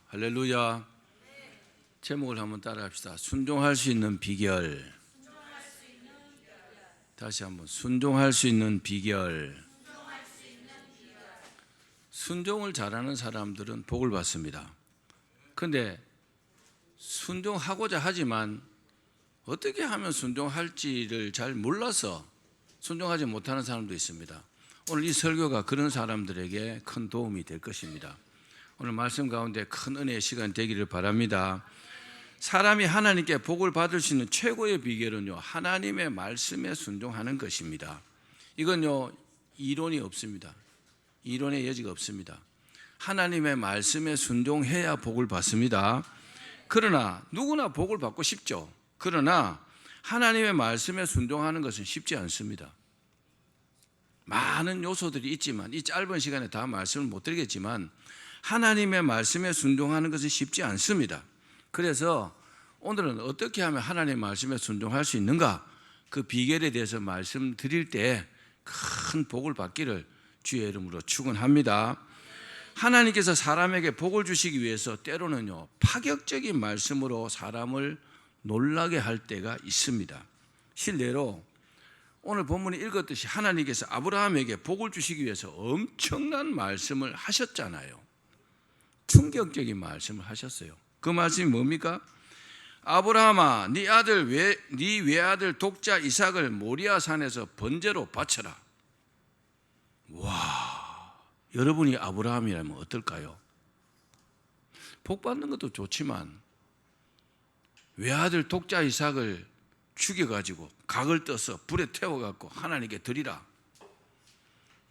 할렐루야. 제목을 한번 따라합시다. 순종할 수 있는 비결. 다시 한번 순종할 수 있는 비결. 순종을 잘하는 사람들은 복을 받습니다. 그런데 순종하고자 하지만 어떻게 하면 순종할지를 잘 몰라서 순종하지 못하는 사람도 있습니다. 오늘 이 설교가 그런 사람들에게 큰 도움이 될 것입니다. 오늘 말씀 가운데 큰 은혜의 시간 되기를 바랍니다. 사람이 하나님께 복을 받을 수 있는 최고의 비결은요, 하나님의 말씀에 순종하는 것입니다. 이건요, 이론이 없습니다. 이론의 여지가 없습니다. 하나님의 말씀에 순종해야 복을 받습니다. 그러나 누구나 복을 받고 싶죠. 그러나 하나님의 말씀에 순종하는 것은 쉽지 않습니다. 많은 요소들이 있지만 이 짧은 시간에 다 말씀을 못 드리겠지만 하나님의 말씀에 순종하는 것은 쉽지 않습니다. 그래서 오늘은 어떻게 하면 하나님의 말씀에 순종할 수 있는가, 그 비결에 대해서 말씀드릴 때 큰 복을 받기를 주의 이름으로 축원합니다. 하나님께서 사람에게 복을 주시기 위해서 때로는요, 파격적인 말씀으로 사람을 놀라게 할 때가 있습니다. 실례로 오늘 본문에 읽었듯이 하나님께서 아브라함에게 복을 주시기 위해서 엄청난 말씀을 하셨잖아요. 충격적인 말씀을 하셨어요. 그 말씀이 뭡니까? 아브라함아, 네 외아들 독자 이삭을 모리아 산에서 번제로 바쳐라. 와, 여러분이 아브라함이라면 어떨까요? 복 받는 것도 좋지만 외아들 독자 이삭을 죽여가지고 각을 떠서 불에 태워갖고 하나님께 드리라.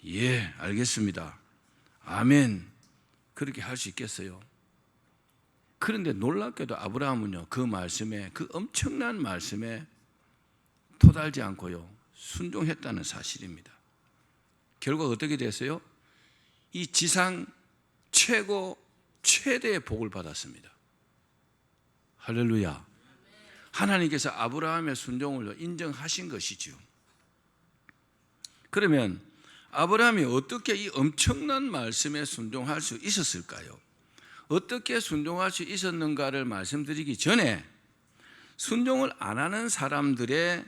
예, 알겠습니다. 아멘. 그렇게 할 수 있겠어요? 그런데 놀랍게도 아브라함은요, 그 말씀에, 그 엄청난 말씀에 토달지 않고요, 순종했다는 사실입니다. 결과가 어떻게 됐어요? 이 지상 최대의 복을 받았습니다. 할렐루야. 하나님께서 아브라함의 순종을 인정하신 것이죠. 그러면 아브라함이 어떻게 이 엄청난 말씀에 순종할 수 있었을까요? 어떻게 순종할 수 있었는가를 말씀드리기 전에 순종을 안 하는 사람들의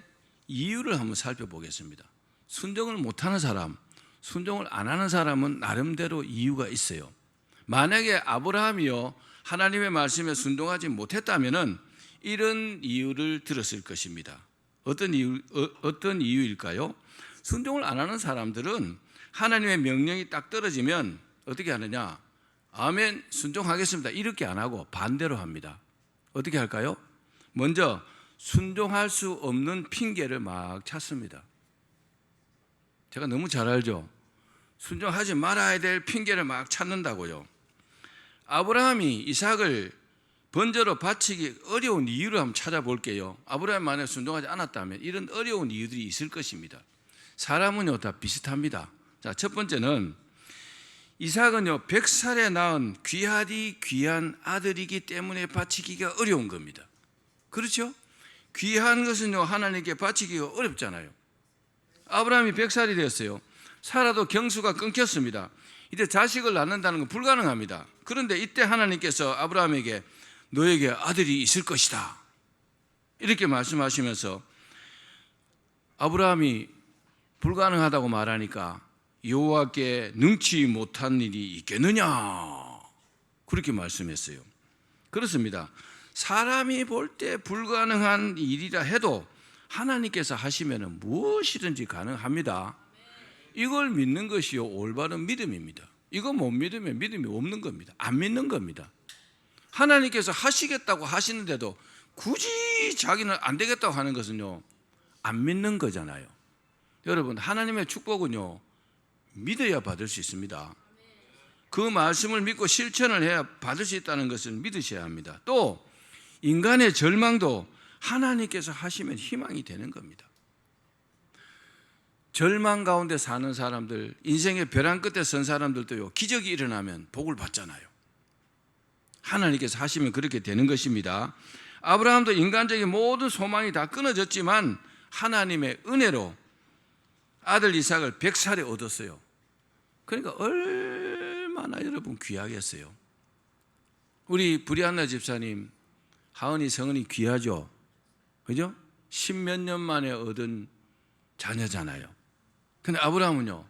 이유를 한번 살펴보겠습니다. 순종을 못하는 사람, 순종을 안 하는 사람은 나름대로 이유가 있어요. 만약에 아브라함이요, 하나님의 말씀에 순종하지 못했다면 이런 이유를 들었을 것입니다. 어떤 이유일까요? 순종을 안 하는 사람들은 하나님의 명령이 딱 떨어지면 어떻게 하느냐? 아멘, 순종하겠습니다. 이렇게 안 하고 반대로 합니다. 어떻게 할까요? 먼저 순종할 수 없는 핑계를 막 찾습니다. 제가 너무 잘 알죠? 순종하지 말아야 될 핑계를 막 찾는다고요. 아브라함이 이삭을 번제로 바치기 어려운 이유를 한번 찾아볼게요. 아브라함이 만약에 순종하지 않았다면 이런 어려운 이유들이 있을 것입니다. 사람은요, 다 비슷합니다. 자, 첫 번째는 이삭은요, 100살에 낳은 귀한 아들이기 때문에 바치기가 어려운 겁니다. 그렇죠? 귀한 것은요, 하나님께 바치기가 어렵잖아요. 아브라함이 100살이 되었어요. 사라도 경수가 끊겼습니다. 이제 자식을 낳는다는 건 불가능합니다. 그런데 이때 하나님께서 아브라함에게 너에게 아들이 있을 것이다, 이렇게 말씀하시면서 아브라함이 불가능하다고 말하니까 여호와께 능치 못한 일이 있겠느냐, 그렇게 말씀했어요. 그렇습니다. 사람이 볼 때 불가능한 일이라 해도 하나님께서 하시면 무엇이든지 가능합니다. 이걸 믿는 것이요, 올바른 믿음입니다. 이거 못 믿으면 믿음이 없는 겁니다. 안 믿는 겁니다. 하나님께서 하시겠다고 하시는데도 굳이 자기는 안 되겠다고 하는 것은요, 안 믿는 거잖아요. 여러분, 하나님의 축복은요, 믿어야 받을 수 있습니다. 그 말씀을 믿고 실천을 해야 받을 수 있다는 것을 믿으셔야 합니다. 또 인간의 절망도 하나님께서 하시면 희망이 되는 겁니다. 절망 가운데 사는 사람들, 인생의 벼랑 끝에 선 사람들도요, 기적이 일어나면 복을 받잖아요. 하나님께서 하시면 그렇게 되는 것입니다. 아브라함도 인간적인 모든 소망이 다 끊어졌지만 하나님의 은혜로 아들 이삭을 100살에 얻었어요. 그러니까 얼마나 여러분 귀하겠어요. 우리 브리안나 집사님 하은이 성은이 귀하죠, 그죠? 10몇 년 만에 얻은 자녀잖아요. 근데 아브라함은요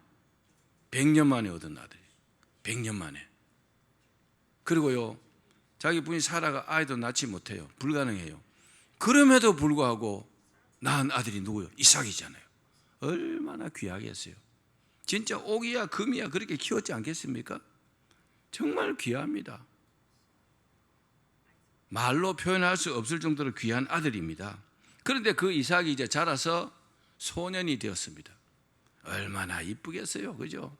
100년 만에 얻은 아들이에요. 100년 만에. 그리고요 자기 부인 사라가 아이도 낳지 못해요. 불가능해요. 그럼에도 불구하고 낳은 아들이 누구요? 이삭이잖아요. 얼마나 귀하겠어요. 진짜 옥이야 금이야 그렇게 키웠지 않겠습니까? 정말 귀합니다. 말로 표현할 수 없을 정도로 귀한 아들입니다. 그런데 그 이삭이 이제 자라서 소년이 되었습니다. 얼마나 이쁘겠어요, 그죠?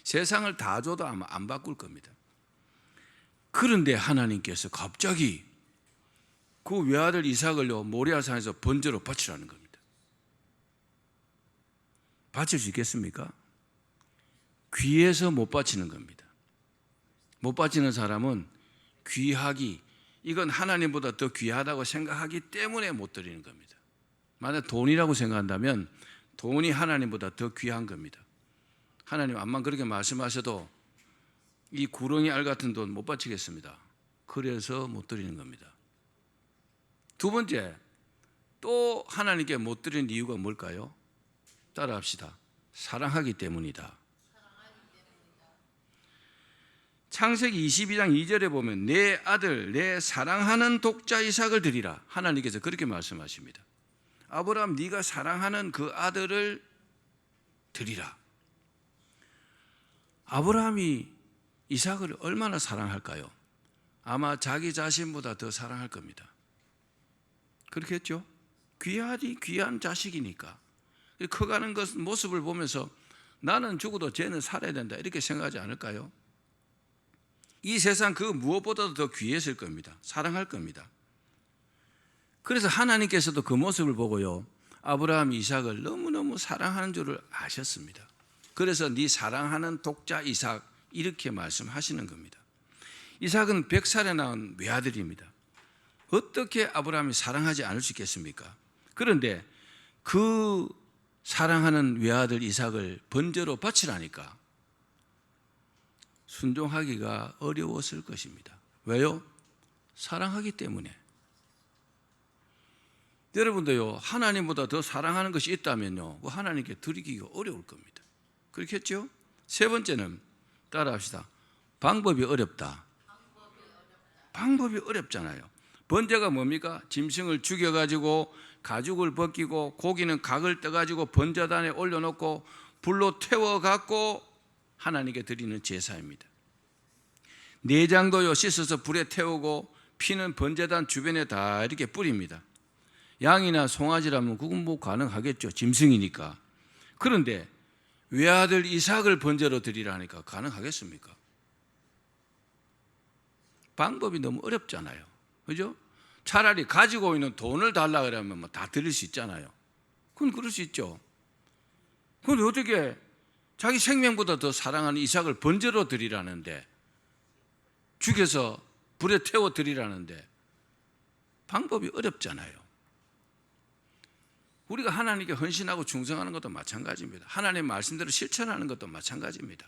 세상을 다 줘도 아마 안 바꿀 겁니다. 그런데 하나님께서 갑자기 그 외아들 이삭을요 모리아산에서 번제로 바치라는 겁니다. 바칠 수 있겠습니까? 귀해서 못 바치는 겁니다. 못 바치는 사람은 귀하기, 이건 하나님보다 더 귀하다고 생각하기 때문에 못 드리는 겁니다. 만약 돈이라고 생각한다면 돈이 하나님보다 더 귀한 겁니다. 하나님 암만 그렇게 말씀하셔도 이 구렁이 알 같은 돈 못 바치겠습니다. 그래서 못 드리는 겁니다. 두 번째, 또 하나님께 못 드리는 이유가 뭘까요? 따라합시다. 사랑하기 때문이다. 창세기 22장 2절에 보면 내 아들 내 사랑하는 독자 이삭을 드리라. 하나님께서 그렇게 말씀하십니다. 아브라함 네가 사랑하는 그 아들을 드리라. 아브라함이 이삭을 얼마나 사랑할까요? 아마 자기 자신보다 더 사랑할 겁니다. 그렇겠죠? 귀한 자식이니까 커가는 모습을 보면서 나는 죽어도 쟤는 살아야 된다 이렇게 생각하지 않을까요? 이 세상 그 무엇보다도 더 귀했을 겁니다. 사랑할 겁니다. 그래서 하나님께서도 그 모습을 보고요 아브라함 이삭을 너무너무 사랑하는 줄을 아셨습니다. 그래서 네 사랑하는 독자 이삭 이렇게 말씀하시는 겁니다. 이삭은 100살에 낳은 외아들입니다. 어떻게 아브라함이 사랑하지 않을 수 있겠습니까? 그런데 그 사랑하는 외아들 이삭을 번제로 바치라니까 순종하기가 어려웠을 것입니다. 왜요? 사랑하기 때문에. 여러분도요 하나님보다 더 사랑하는 것이 있다면요 하나님께 드리기가 어려울 겁니다. 그렇겠죠? 세 번째는 따라합시다. 방법이 어렵다. 방법이 어렵잖아요. 번제가 뭡니까? 짐승을 죽여가지고 가죽을 벗기고 고기는 각을 떠가지고 번제단에 올려놓고 불로 태워갖고 하나님께 드리는 제사입니다. 내장도요 씻어서 불에 태우고 피는 번제단 주변에 다 이렇게 뿌립니다. 양이나 송아지라면 그건 뭐 가능하겠죠. 짐승이니까. 그런데 외아들 이삭을 번제로 드리라니까 가능하겠습니까? 방법이 너무 어렵잖아요. 그죠? 차라리 가지고 있는 돈을 달라 그러면 뭐 다 드릴 수 있잖아요. 그건 그럴 수 있죠. 그런데 어떻게 자기 생명보다 더 사랑하는 이삭을 번제로 드리라는데 죽여서 불에 태워 드리라는데 방법이 어렵잖아요. 우리가 하나님께 헌신하고 충성하는 것도 마찬가지입니다. 하나님의 말씀대로 실천하는 것도 마찬가지입니다.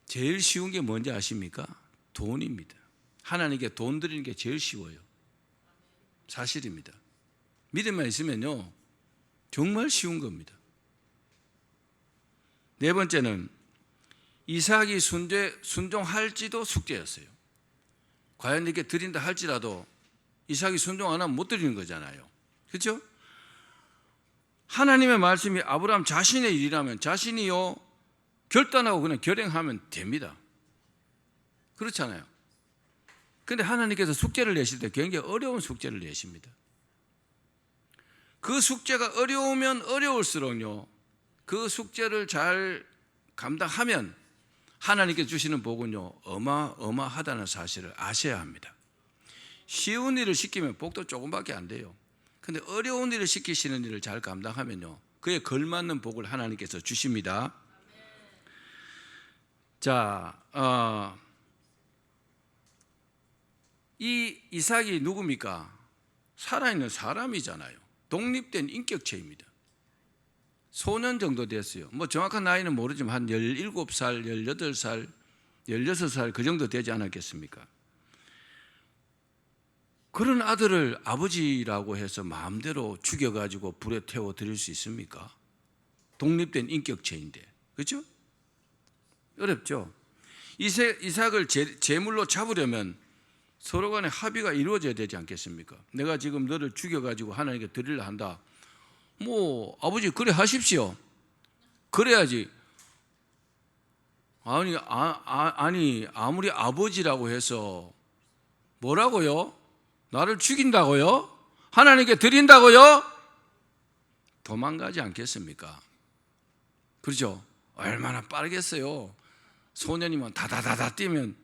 제일 쉬운 게 뭔지 아십니까? 돈입니다. 하나님께 돈 드리는 게 제일 쉬워요. 사실입니다. 믿음만 있으면요 정말 쉬운 겁니다. 네 번째는 이삭이 순종할지도 숙제였어요. 과연 이렇게 드린다 할지라도 이삭이 순종 안 하면 못 드리는 거잖아요. 그렇죠? 하나님의 말씀이 아브라함 자신의 일이라면 자신이요 결단하고 그냥 결행하면 됩니다. 그렇잖아요. 그런데 하나님께서 숙제를 내실 때 굉장히 어려운 숙제를 내십니다. 그 숙제가 어려우면 어려울수록요 그 숙제를 잘 감당하면 하나님께 주시는 복은요 어마어마하다는 사실을 아셔야 합니다. 쉬운 일을 시키면 복도 조금밖에 안 돼요. 그런데 어려운 일을 시키시는 일을 잘 감당하면요 그에 걸맞는 복을 하나님께서 주십니다. 자, 이 이삭이 누굽니까? 살아있는 사람이잖아요. 독립된 인격체입니다. 소년 정도 됐어요. 뭐 정확한 나이는 모르지만 한 17살, 18살 16살 그 정도 되지 않았겠습니까? 그런 아들을 아버지라고 해서 마음대로 죽여가지고 불에 태워 드릴 수 있습니까? 독립된 인격체인데, 그렇죠? 어렵죠. 이삭을 제물로 잡으려면 서로 간에 합의가 이루어져야 되지 않겠습니까? 내가 지금 너를 죽여가지고 하나님께 드리려 한다. 뭐 아버지 그래 하십시오. 그래야지. 아니 아무리 아버지라고 해서 뭐라고요? 나를 죽인다고요? 하나님께 드린다고요? 도망가지 않겠습니까? 그렇죠? 얼마나 빠르겠어요. 소년이면 다다다다 뛰면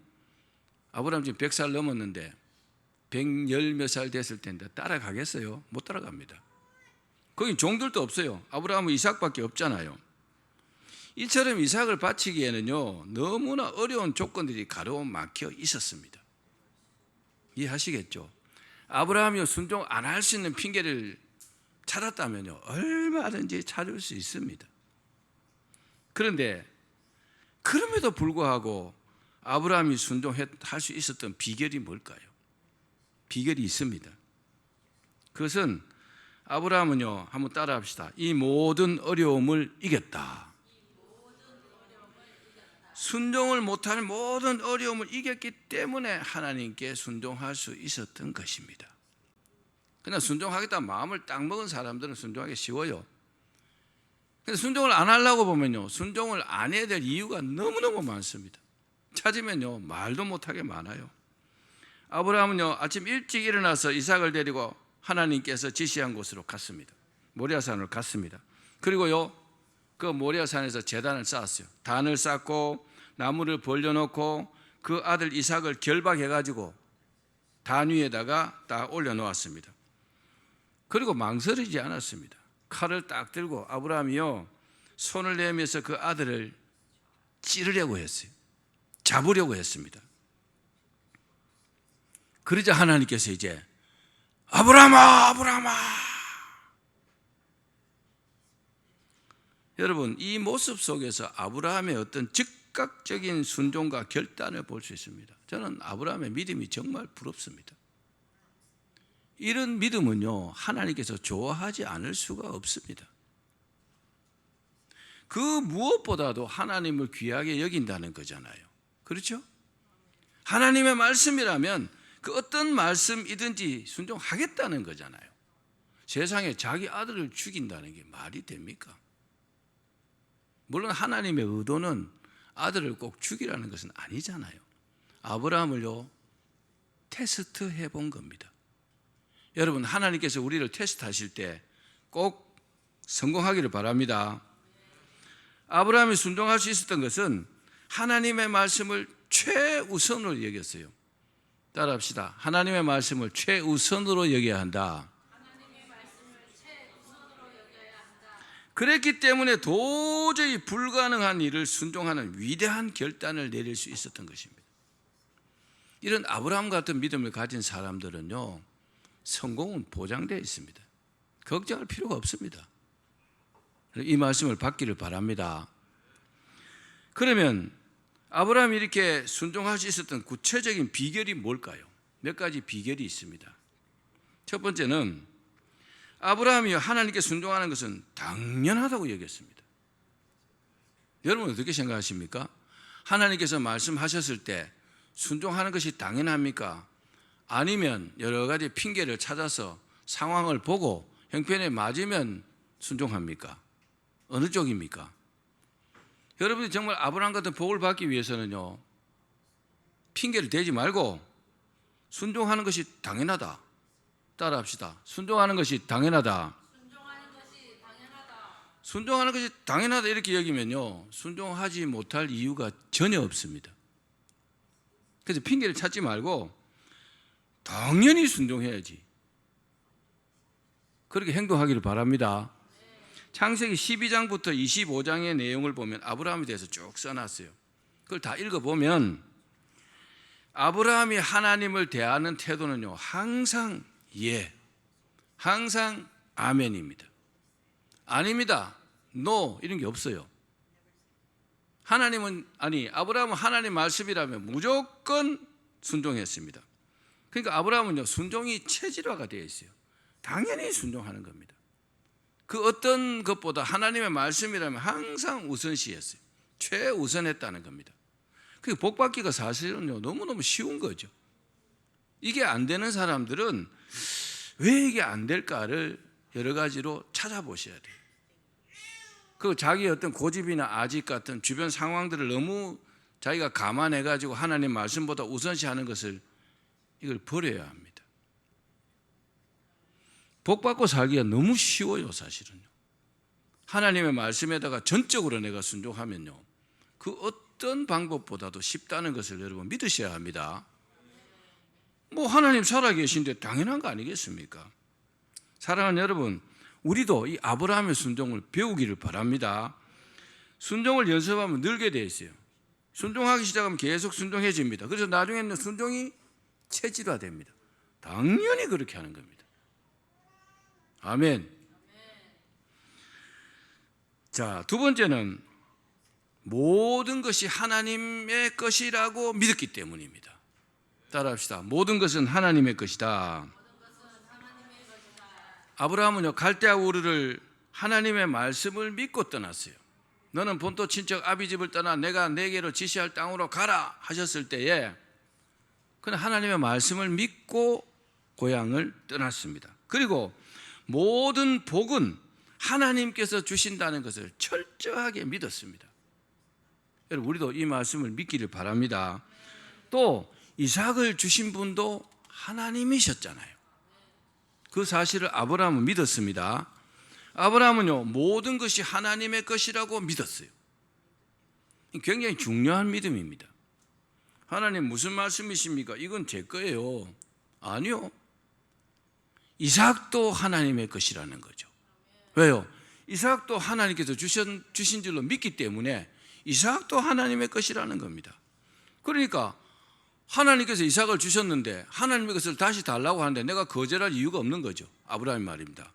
아브라함 지금 100살 넘었는데 110 몇 살 됐을 텐데 따라가겠어요? 못 따라갑니다. 거기 종들도 없어요. 아브라함은 이삭밖에 없잖아요. 이처럼 이삭을 바치기에는요 너무나 어려운 조건들이 가로막혀 있었습니다. 이해하시겠죠? 아브라함이 순종 안 할 수 있는 핑계를 찾았다면요 얼마든지 찾을 수 있습니다. 그런데 그럼에도 불구하고 아브라함이 순종할 수 있었던 비결이 뭘까요? 비결이 있습니다. 그것은 아브라함은요 한번 따라합시다. 이 모든 어려움을 이겼다. 순종을 못하는 모든 어려움을 이겼기 때문에 하나님께 순종할 수 있었던 것입니다. 그냥 순종하겠다 마음을 딱 먹은 사람들은 순종하기 쉬워요. 근데 순종을 안 하려고 보면요 순종을 안 해야 될 이유가 너무너무 많습니다. 찾으면요 말도 못하게 많아요. 아브라함은요 아침 일찍 일어나서 이삭을 데리고 하나님께서 지시한 곳으로 갔습니다. 모리아산으로 갔습니다. 그리고요 그 모리아산에서 제단을 쌓았어요. 단을 쌓고 나무를 벌려놓고 그 아들 이삭을 결박해가지고 단 위에다가 딱 올려놓았습니다. 그리고 망설이지 않았습니다. 칼을 딱 들고 아브라함이요 손을 내밀면서 그 아들을 찌르려고 했어요. 잡으려고 했습니다. 그러자 하나님께서 이제 아브라함아 아브라함아. 여러분 이 모습 속에서 아브라함의 어떤 즉각적인 순종과 결단을 볼 수 있습니다. 저는 아브라함의 믿음이 정말 부럽습니다. 이런 믿음은요 하나님께서 좋아하지 않을 수가 없습니다. 그 무엇보다도 하나님을 귀하게 여긴다는 거잖아요. 그렇죠? 하나님의 말씀이라면 그 어떤 말씀이든지 순종하겠다는 거잖아요. 세상에 자기 아들을 죽인다는 게 말이 됩니까? 물론 하나님의 의도는 아들을 꼭 죽이라는 것은 아니잖아요. 아브라함을요 테스트 해본 겁니다. 여러분 하나님께서 우리를 테스트하실 때 꼭 성공하기를 바랍니다. 아브라함이 순종할 수 있었던 것은 하나님의 말씀을 최우선으로 여겼어요. 따라합시다. 하나님의 말씀을 최우선으로 여겨야 한다. 그랬기 때문에 도저히 불가능한 일을 순종하는 위대한 결단을 내릴 수 있었던 것입니다. 이런 아브라함 같은 믿음을 가진 사람들은요 성공은 보장되어 있습니다. 걱정할 필요가 없습니다. 이 말씀을 받기를 바랍니다. 그러면 아브라함이 이렇게 순종할 수 있었던 구체적인 비결이 뭘까요? 몇 가지 비결이 있습니다. 첫 번째는 아브라함이 하나님께 순종하는 것은 당연하다고 여겼습니다. 여러분 어떻게 생각하십니까? 하나님께서 말씀하셨을 때 순종하는 것이 당연합니까? 아니면 여러 가지 핑계를 찾아서 상황을 보고 형편에 맞으면 순종합니까? 어느 쪽입니까? 여러분이 정말 아브라함 같은 복을 받기 위해서는요 핑계를 대지 말고 순종하는 것이 당연하다. 따라합시다. 순종하는 것이 당연하다. 순종하는 것이 당연하다 이렇게 여기면요 순종하지 못할 이유가 전혀 없습니다. 그래서 핑계를 찾지 말고 당연히 순종해야지. 그렇게 행동하기를 바랍니다. 창세기 12장부터 25장의 내용을 보면 아브라함에 대해서 쭉 써놨어요. 그걸 다 읽어보면 아브라함이 하나님을 대하는 태도는요 항상 예, 항상 아멘입니다. 아닙니다, 노 이런 게 없어요. 아브라함은 하나님 말씀이라면 무조건 순종했습니다. 그러니까 아브라함은요, 순종이 체질화가 되어 있어요. 당연히 순종하는 겁니다. 그 어떤 것보다 하나님의 말씀이라면 항상 우선시했어요. 최우선했다는 겁니다. 그 복받기가 사실은요, 너무너무 쉬운 거죠. 이게 안 되는 사람들은 왜 이게 안 될까를 여러 가지로 찾아보셔야 돼요. 그 자기의 어떤 고집이나 아집 같은 주변 상황들을 너무 자기가 감안해가지고 하나님 말씀보다 우선시하는 것을 이걸 버려야 합니다. 복받고 살기가 너무 쉬워요, 사실은요. 하나님의 말씀에다가 전적으로 내가 순종하면요, 그 어떤 방법보다도 쉽다는 것을 여러분 믿으셔야 합니다. 뭐 하나님 살아계신데 당연한 거 아니겠습니까? 사랑하는 여러분, 우리도 이 아브라함의 순종을 배우기를 바랍니다. 순종을 연습하면 늘게 돼 있어요. 순종하기 시작하면 계속 순종해집니다. 그래서 나중에는 순종이 체질화됩니다. 당연히 그렇게 하는 겁니다. 아멘. 자, 두 번째는 모든 것이 하나님의 것이라고 믿었기 때문입니다. 따라합시다. 모든 것은 하나님의 것이다. 아브라함은요, 갈대아 우르를 하나님의 말씀을 믿고 떠났어요. 너는 본토 친척 아비 집을 떠나 내가 네게로 지시할 땅으로 가라 하셨을 때에 그는 하나님의 말씀을 믿고 고향을 떠났습니다. 그리고 모든 복은 하나님께서 주신다는 것을 철저하게 믿었습니다. 여러분, 우리도 이 말씀을 믿기를 바랍니다. 또 이삭을 주신 분도 하나님이셨잖아요. 그 사실을 아브라함은 믿었습니다. 아브라함은요, 모든 것이 하나님의 것이라고 믿었어요. 굉장히 중요한 믿음입니다. 하나님 무슨 말씀이십니까? 이건 제 거예요. 아니요. 이삭도 하나님의 것이라는 거죠. 왜요? 이삭도 하나님께서 주신 줄로 믿기 때문에 이삭도 하나님의 것이라는 겁니다. 그러니까 하나님께서 이삭을 주셨는데 하나님의 것을 다시 달라고 하는데 내가 거절할 이유가 없는 거죠. 아브라함의 말입니다.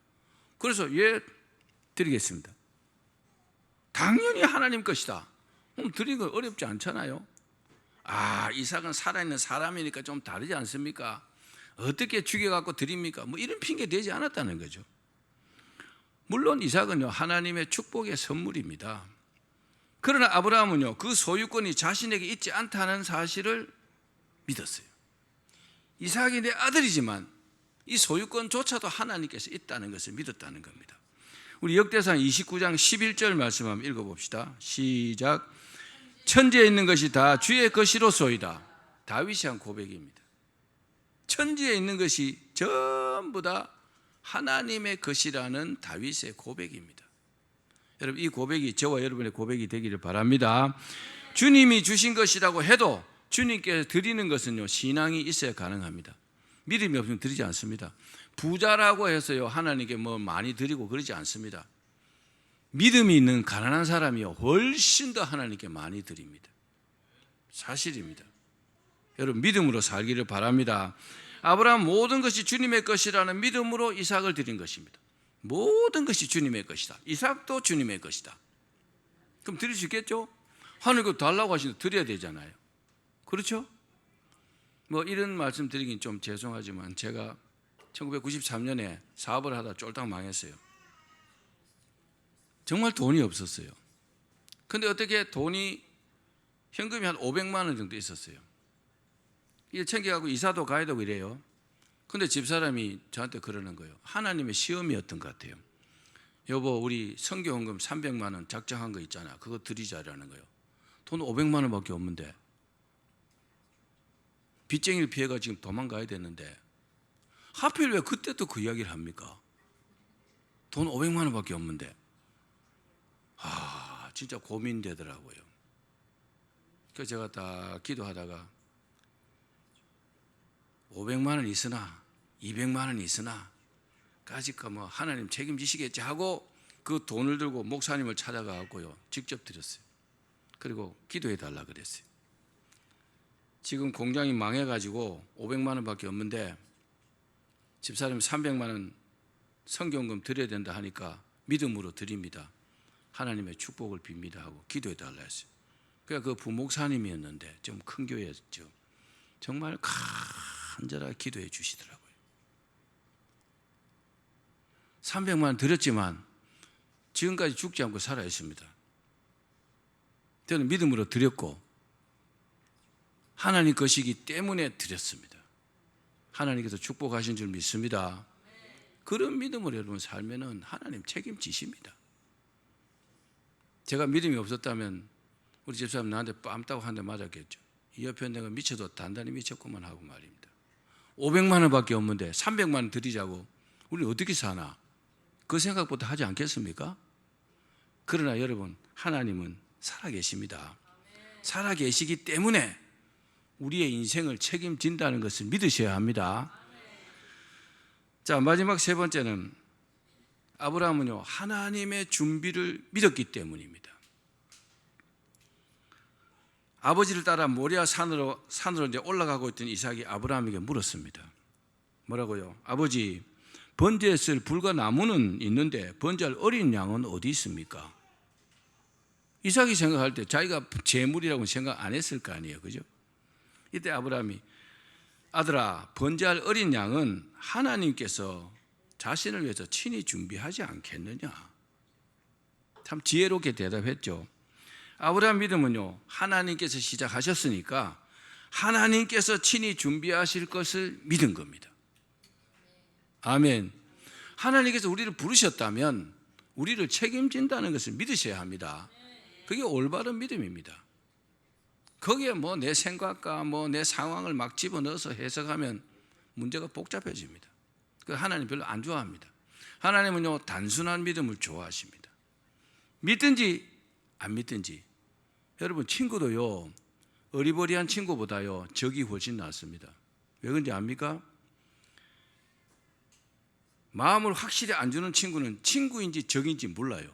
그래서 예, 드리겠습니다. 당연히 하나님 것이다. 그럼 드리는 건 어렵지 않잖아요. 이삭은 살아있는 사람이니까 좀 다르지 않습니까? 어떻게 죽여갖고 드립니까? 뭐 이런 핑계 되지 않았다는 거죠. 물론 이삭은요, 하나님의 축복의 선물입니다. 그러나 아브라함은요, 그 소유권이 자신에게 있지 않다는 사실을 믿었어요. 이삭이 내 아들이지만 이 소유권조차도 하나님께서 있다는 것을 믿었다는 겁니다. 우리 역대상 29장 11절 말씀 한번 읽어봅시다. 시작. 천지에 있는 것이 다 주의 것이로소이다. 다윗이 한 고백입니다. 천지에 있는 것이 전부 다 하나님의 것이라는 다윗의 고백입니다. 여러분, 이 고백이 저와 여러분의 고백이 되기를 바랍니다. 주님이 주신 것이라고 해도 주님께 드리는 것은요, 신앙이 있어야 가능합니다. 믿음이 없으면 드리지 않습니다. 부자라고 해서요, 하나님께 뭐 많이 드리고 그러지 않습니다. 믿음이 있는 가난한 사람이요, 훨씬 더 하나님께 많이 드립니다. 사실입니다. 여러분, 믿음으로 살기를 바랍니다. 아브라함 모든 것이 주님의 것이라는 믿음으로 이삭을 드린 것입니다. 모든 것이 주님의 것이다. 이삭도 주님의 것이다. 그럼 드릴 수 있겠죠? 하나님께 달라고 하시는데 드려야 되잖아요. 그렇죠? 뭐 이런 말씀 드리긴 좀 죄송하지만 제가 1993년에 사업을 하다 쫄딱 망했어요. 정말 돈이 없었어요. 근데 어떻게 현금이 한 500만 원 정도 있었어요. 이게 챙겨가고 이사도 가야 되고 이래요. 근데 집사람이 저한테 그러는 거예요. 하나님의 시험이었던 것 같아요. 여보, 우리 선교헌금 300만 원 작정한 거 있잖아. 그거 드리자라는 거예요. 돈 500만 원밖에 없는데 빚쟁이를 피해가 지금 도망가야 되는데 하필 왜 그때 또 그 이야기를 합니까? 돈 500만 원밖에 없는데. 진짜 고민되더라고요. 그래서 제가 딱 기도하다가 500만 원 있으나 200만 원 있으나 까짓거 뭐 하나님 책임지시겠지 하고 그 돈을 들고 목사님을 찾아가고요, 직접 드렸어요. 그리고 기도해 달라 그랬어요. 지금 공장이 망해가지고 500만 원밖에 없는데 집사람 300만 원 선교헌금 드려야 된다 하니까 믿음으로 드립니다. 하나님의 축복을 빕니다 하고 기도해 달라 했어요. 그 부목사님이었는데 좀 큰 교회였죠. 정말 간절하게 기도해 주시더라고요. 300만 원 드렸지만 지금까지 죽지 않고 살아 있습니다. 저는 믿음으로 드렸고 하나님 것이기 때문에 드렸습니다. 하나님께서 축복하신 줄 믿습니다. 그런 믿음으로 여러분 살면은 하나님 책임지십니다. 제가 믿음이 없었다면 우리 집사람 나한테 뺨 따고 한 대 맞았겠죠. 이 옆에 내가 미쳐도 단단히 미쳤구만 하고 말입니다. 500만 원밖에 없는데 300만 원 드리자고 우리 어떻게 사나? 그 생각부터 하지 않겠습니까? 그러나 여러분 하나님은 살아계십니다. 살아계시기 때문에 우리의 인생을 책임진다는 것을 믿으셔야 합니다. 자, 마지막 세 번째는 아브라함은요 하나님의 준비를 믿었기 때문입니다. 아버지를 따라 모리아 산으로 이제 올라가고 있던 이삭이 아브라함에게 물었습니다. 뭐라고요? 아버지, 번제에 쓸 불과 나무는 있는데 번제할 어린 양은 어디 있습니까? 이삭이 생각할 때 자기가 재물이라고 생각 안 했을 거 아니에요, 그죠? 이때 아브라함이 아들아, 번제할 어린 양은 하나님께서 자신을 위해서 친히 준비하지 않겠느냐? 참 지혜롭게 대답했죠. 아브라함 믿음은요 하나님께서 시작하셨으니까 하나님께서 친히 준비하실 것을 믿은 겁니다. 아멘. 하나님께서 우리를 부르셨다면 우리를 책임진다는 것을 믿으셔야 합니다. 그게 올바른 믿음입니다. 거기에 뭐 내 생각과 뭐 내 상황을 막 집어넣어서 해석하면 문제가 복잡해집니다. 하나님 별로 안 좋아합니다. 하나님은요 단순한 믿음을 좋아하십니다. 믿든지 안 믿든지. 여러분 친구도요 어리버리한 친구보다요 적이 훨씬 낫습니다. 왜 그런지 압니까? 마음을 확실히 안 주는 친구는 친구인지 적인지 몰라요.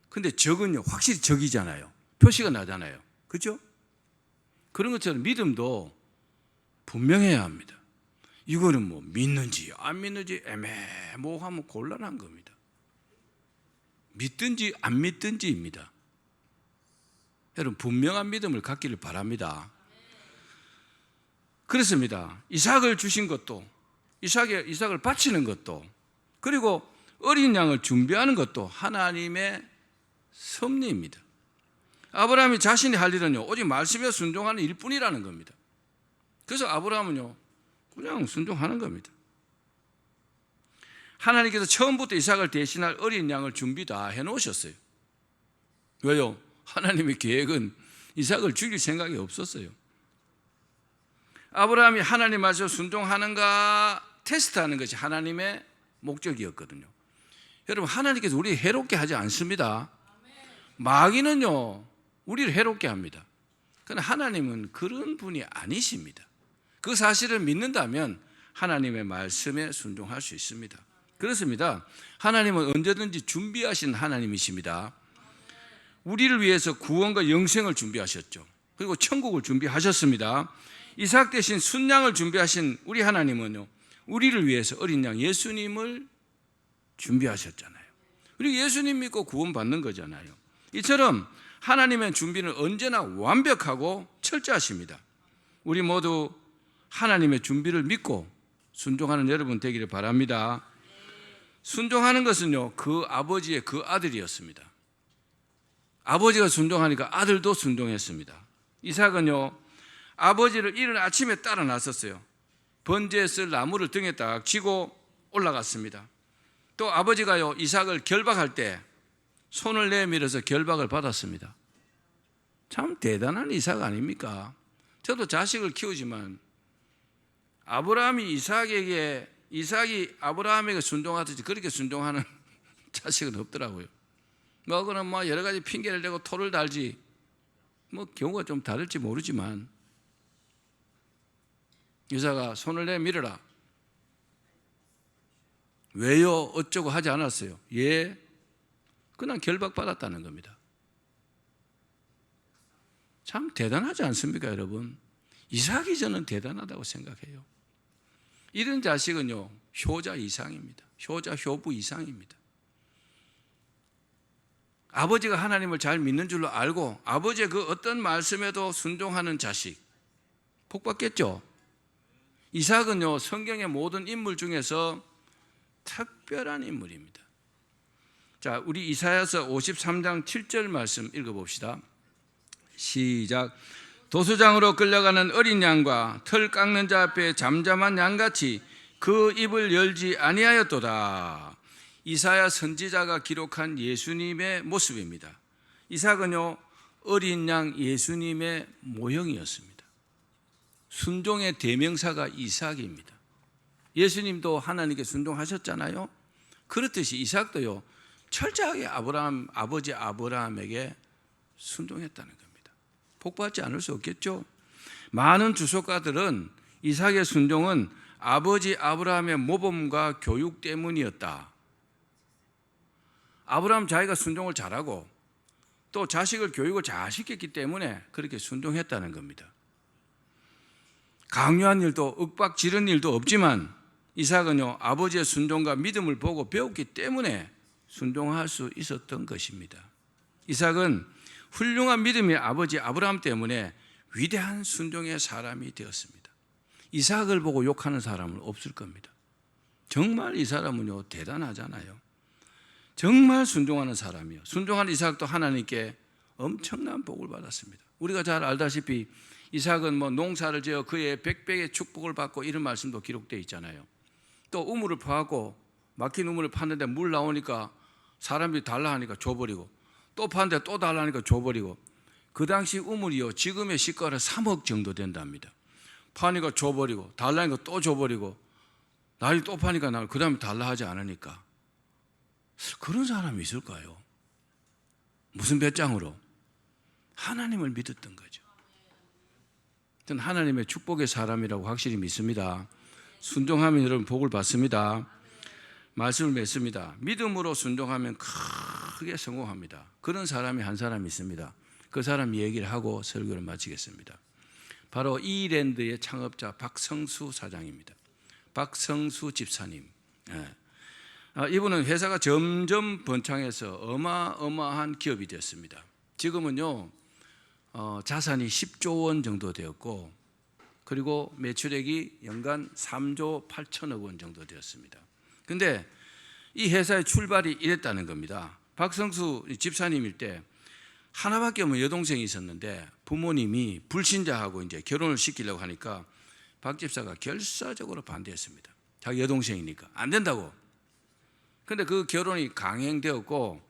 근데 적은요 확실히 적이잖아요. 표시가 나잖아요. 그렇죠? 그런 것처럼 믿음도 분명해야 합니다. 이거는 뭐 믿는지 안 믿는지 애매모호하면 곤란한 겁니다. 믿든지 안 믿든지입니다. 여러분 분명한 믿음을 갖기를 바랍니다. 그렇습니다. 이삭을 주신 것도 이삭을 바치는 것도 그리고 어린 양을 준비하는 것도 하나님의 섭리입니다. 아브라함이 자신이 할 일은요 오직 말씀에 순종하는 일뿐이라는 겁니다. 그래서 아브라함은요 그냥 순종하는 겁니다. 하나님께서 처음부터 이삭을 대신할 어린 양을 준비 다 해놓으셨어요. 왜요? 하나님의 계획은 이삭을 죽일 생각이 없었어요. 아브라함이 하나님 말씀 순종하는가 테스트하는 것이 하나님의 목적이었거든요. 여러분 하나님께서 우리를 해롭게 하지 않습니다. 마귀는요 우리를 해롭게 합니다. 그러나 하나님은 그런 분이 아니십니다. 그 사실을 믿는다면 하나님의 말씀에 순종할 수 있습니다. 그렇습니다. 하나님은 언제든지 준비하신 하나님이십니다. 우리를 위해서 구원과 영생을 준비하셨죠. 그리고 천국을 준비하셨습니다. 이삭 대신 순양을 준비하신 우리 하나님은요 우리를 위해서 어린 양 예수님을 준비하셨잖아요. 우리 예수님 믿고 구원받는 거잖아요. 이처럼 하나님의 준비는 언제나 완벽하고 철저하십니다. 우리 모두 하나님의 준비를 믿고 순종하는 여러분 되기를 바랍니다. 순종하는 것은요 그 아버지의 그 아들이었습니다. 아버지가 순종하니까 아들도 순종했습니다. 이삭은요 아버지를 이른 아침에 따라 나섰어요. 번제에 쓸 나무를 등에 딱 쥐고 올라갔습니다. 또 아버지가요 이삭을 결박할 때 손을 내밀어서 결박을 받았습니다. 참 대단한 이삭 아닙니까? 저도 자식을 키우지만 아브라함이 이삭이 아브라함에게 순종하듯이 그렇게 순종하는 자식은 없더라고요. 그거는 뭐 여러 가지 핑계를 대고 토를 달지 뭐 경우가 좀 다를지 모르지만 이삭아 손을 내밀어라. 왜요? 어쩌고 하지 않았어요. 예, 그냥 결박받았다는 겁니다. 참 대단하지 않습니까 여러분? 이삭이 저는 대단하다고 생각해요. 이런 자식은요 효자 이상입니다. 효자 효부 이상입니다. 아버지가 하나님을 잘 믿는 줄로 알고 아버지의 그 어떤 말씀에도 순종하는 자식, 복 받겠죠. 이삭은요, 성경의 모든 인물 중에서 특별한 인물입니다. 자, 우리 이사야서 53장 7절 말씀 읽어봅시다. 시작. 도수장으로 끌려가는 어린 양과 털 깎는 자 앞에 잠잠한 양같이 그 입을 열지 아니하였도다. 이사야 선지자가 기록한 예수님의 모습입니다. 이삭은요, 어린 양 예수님의 모형이었습니다. 순종의 대명사가 이삭입니다. 예수님도 하나님께 순종하셨잖아요. 그렇듯이 이삭도요, 철저하게 아버지 아브라함에게 순종했다는 겁니다. 복받지 않을 수 없겠죠. 많은 주석가들은 이삭의 순종은 아버지 아브라함의 모범과 교육 때문이었다. 아브라함 자기가 순종을 잘하고 또 자식을 교육을 잘 시켰기 때문에 그렇게 순종했다는 겁니다. 강요한 일도 윽박 지른 일도 없지만 이삭은요, 아버지의 순종과 믿음을 보고 배웠기 때문에 순종할 수 있었던 것입니다. 이삭은 훌륭한 믿음의 아버지 아브라함 때문에 위대한 순종의 사람이 되었습니다. 이삭을 보고 욕하는 사람은 없을 겁니다. 정말 이 사람은요, 대단하잖아요. 정말 순종하는 사람이요. 순종한 이삭도 하나님께 엄청난 복을 받았습니다. 우리가 잘 알다시피 이삭은 농사를 지어 그의 백배의 축복을 받고 이런 말씀도 기록되어 있잖아요. 또 우물을 파고 막힌 우물을 팠는데 물 나오니까 사람들이 달라 하니까 줘버리고 또 팠는데 또 달라 하니까 줘버리고 그 당시 우물이요, 지금의 시가로 3억 정도 된답니다. 파니까 줘버리고 달라니까 또 줘버리고 나를 또 파니까 나를 그 다음에 달라 하지 않으니까. 그런 사람이 있을까요? 무슨 배짱으로? 하나님을 믿었던 거죠. 저는 하나님의 축복의 사람이라고 확실히 믿습니다. 순종하면 여러분 복을 받습니다. 말씀을 맺습니다. 믿음으로 순종하면 크게 성공합니다. 그런 사람이 한 사람 있습니다. 그 사람 얘기를 하고 설교를 마치겠습니다. 바로 이랜드의 창업자 박성수 사장입니다. 박성수 집사님. 이분은 회사가 점점 번창해서 어마어마한 기업이 됐습니다. 지금은요, 자산이 10조 원 정도 되었고, 그리고 매출액이 연간 3조 8천억 원 정도 되었습니다. 근데 이 회사의 출발이 이랬다는 겁니다. 박성수 집사님일 때 하나밖에 없는 여동생이 있었는데 부모님이 불신자하고 이제 결혼을 시키려고 하니까 박 집사가 결사적으로 반대했습니다. 자기 여동생이니까 안 된다고. 근데 그 결혼이 강행되었고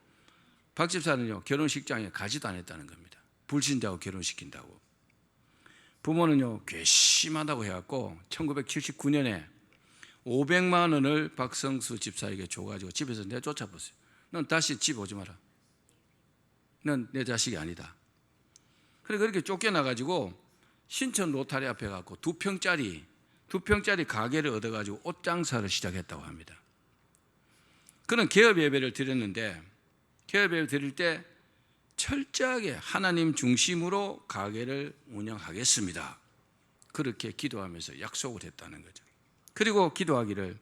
박 집사는요, 결혼식장에 가지도 않았다는 겁니다. 불신자하고 결혼시킨다고. 부모는요, 괘씸하다고 해갖고 1979년에 500만 원을 박성수 집사에게 줘가지고 집에서 내쫓아버렸어요. 넌 다시 집 오지 마라. 넌 내 자식이 아니다. 그래 그렇게 쫓겨나가지고 신천 로타리 앞에 가고 2평짜리 가게를 얻어가지고 옷 장사를 시작했다고 합니다. 그는 개업 예배를 드렸는데 개업 예배 드릴 때 철저하게 하나님 중심으로 가게를 운영하겠습니다. 그렇게 기도하면서 약속을 했다는 거죠. 그리고 기도하기를,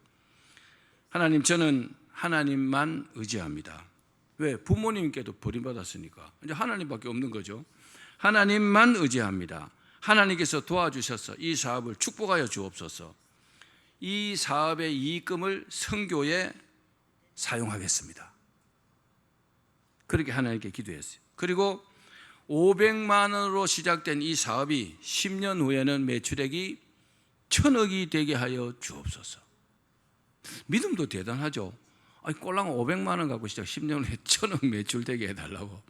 하나님, 저는 하나님만 의지합니다. 왜? 부모님께도 버림받았으니까 이제 하나님밖에 없는 거죠. 하나님만 의지합니다. 하나님께서 도와주셔서 이 사업을 축복하여 주옵소서. 이 사업의 이익금을 선교에 사용하겠습니다. 그렇게 하나님께 기도했어요. 그리고 500만 원으로 시작된 이 사업이 10년 후에는 매출액이 1,000억이 되게 하여 주옵소서. 믿음도 대단하죠. 아니, 꼴랑 500만 원 갖고 시작 10년 후에 1,000억 매출되게 해달라고.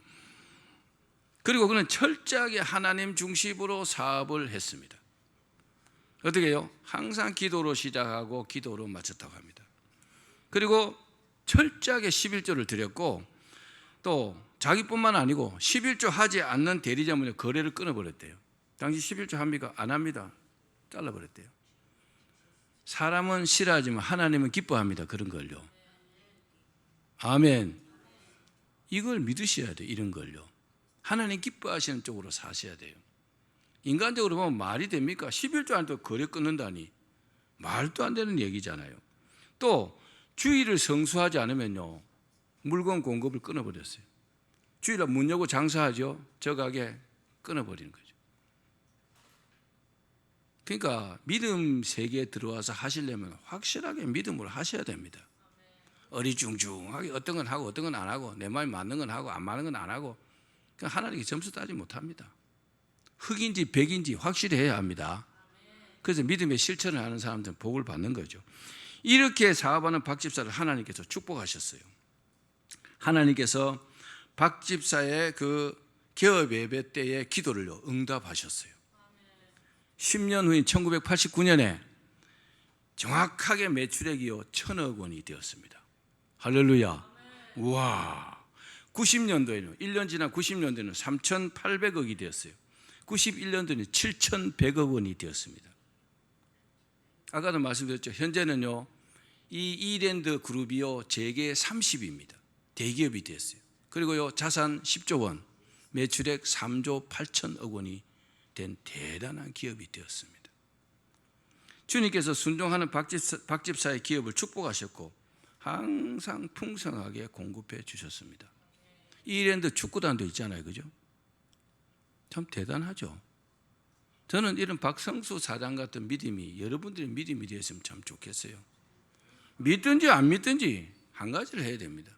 그리고 그는 철저하게 하나님 중심으로 사업을 했습니다. 어떻게 해요? 항상 기도로 시작하고 기도로 마쳤다고 합니다. 그리고 철저하게 11조를 드렸고 또 자기뿐만 아니고 11조 하지 않는 대리점을 거래를 끊어버렸대요. 당시 11조 합니까? 안 합니다. 잘라버렸대요. 사람은 싫어하지만 하나님은 기뻐합니다. 그런 걸요. 아멘. 이걸 믿으셔야 돼요. 이런 걸요. 하나님 기뻐하시는 쪽으로 사셔야 돼요. 인간적으로 보면 말이 됩니까? 11조 안에 거래 끊는다니 말도 안 되는 얘기잖아요. 또 주의를 성수하지 않으면요, 물건 공급을 끊어버렸어요. 주일날 문 열고 장사하죠. 저 가게 끊어버리는 거죠. 그러니까 믿음 세계에 들어와서 하시려면 확실하게 믿음으로 하셔야 됩니다. 어리중중하게 어떤 건 하고 어떤 건 안 하고 내 말이 맞는 건 하고 안 맞는 건 안 하고 하나님께 점수 따지 못합니다. 흑인지 백인지 확실히 해야 합니다. 그래서 믿음의 실천을 하는 사람들은 복을 받는 거죠. 이렇게 사업하는 박 집사를 하나님께서 축복하셨어요. 하나님께서 박 집사의 그 개업 예배 때의 기도를 응답하셨어요. 10년 후인 1989년에 정확하게 매출액이 1,000억 원이 되었습니다. 할렐루야. 우와. 90년도에는 1년 지난 90년도에는 3,800억이 되었어요. 91년도에는 7,100억 원이 되었습니다. 아까도 말씀드렸죠. 현재는요, 이 이랜드 그룹이요, 재계 30위입니다. 대기업이 됐어요. 그리고요, 자산 10조 원, 매출액 3조 8천억 원이 된 대단한 기업이 되었습니다. 주님께서 순종하는 박 집사의 기업을 축복하셨고 항상 풍성하게 공급해 주셨습니다. 이랜드 축구단도 있잖아요, 그죠? 참 대단하죠. 저는 이런 박성수 사장 같은 믿음이 여러분들의 믿음이 되었으면 참 좋겠어요. 믿든지 안 믿든지 한 가지를 해야 됩니다.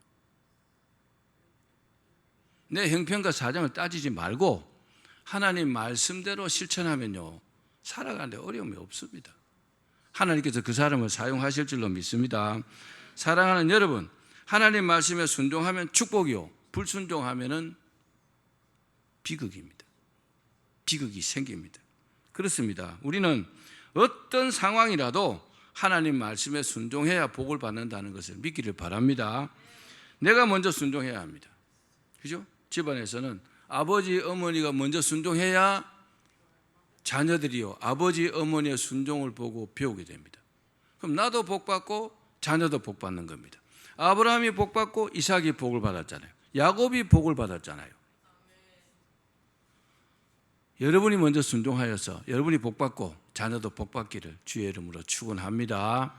내 형편과 사정을 따지지 말고 하나님 말씀대로 실천하면요, 살아가는데 어려움이 없습니다. 하나님께서 그 사람을 사용하실 줄로 믿습니다. 사랑하는 여러분, 하나님 말씀에 순종하면 축복이요, 불순종하면 비극입니다. 비극이 생깁니다. 그렇습니다. 우리는 어떤 상황이라도 하나님 말씀에 순종해야 복을 받는다는 것을 믿기를 바랍니다. 내가 먼저 순종해야 합니다. 그죠? 집안에서는 아버지, 어머니가 먼저 순종해야 자녀들이요, 아버지, 어머니의 순종을 보고 배우게 됩니다. 그럼 나도 복받고 자녀도 복받는 겁니다. 아브라함이 복받고 이삭이 복을 받았잖아요. 야곱이 복을 받았잖아요. 여러분이 먼저 순종하여서 여러분이 복받고 자녀도 복받기를 주의 이름으로 축원합니다.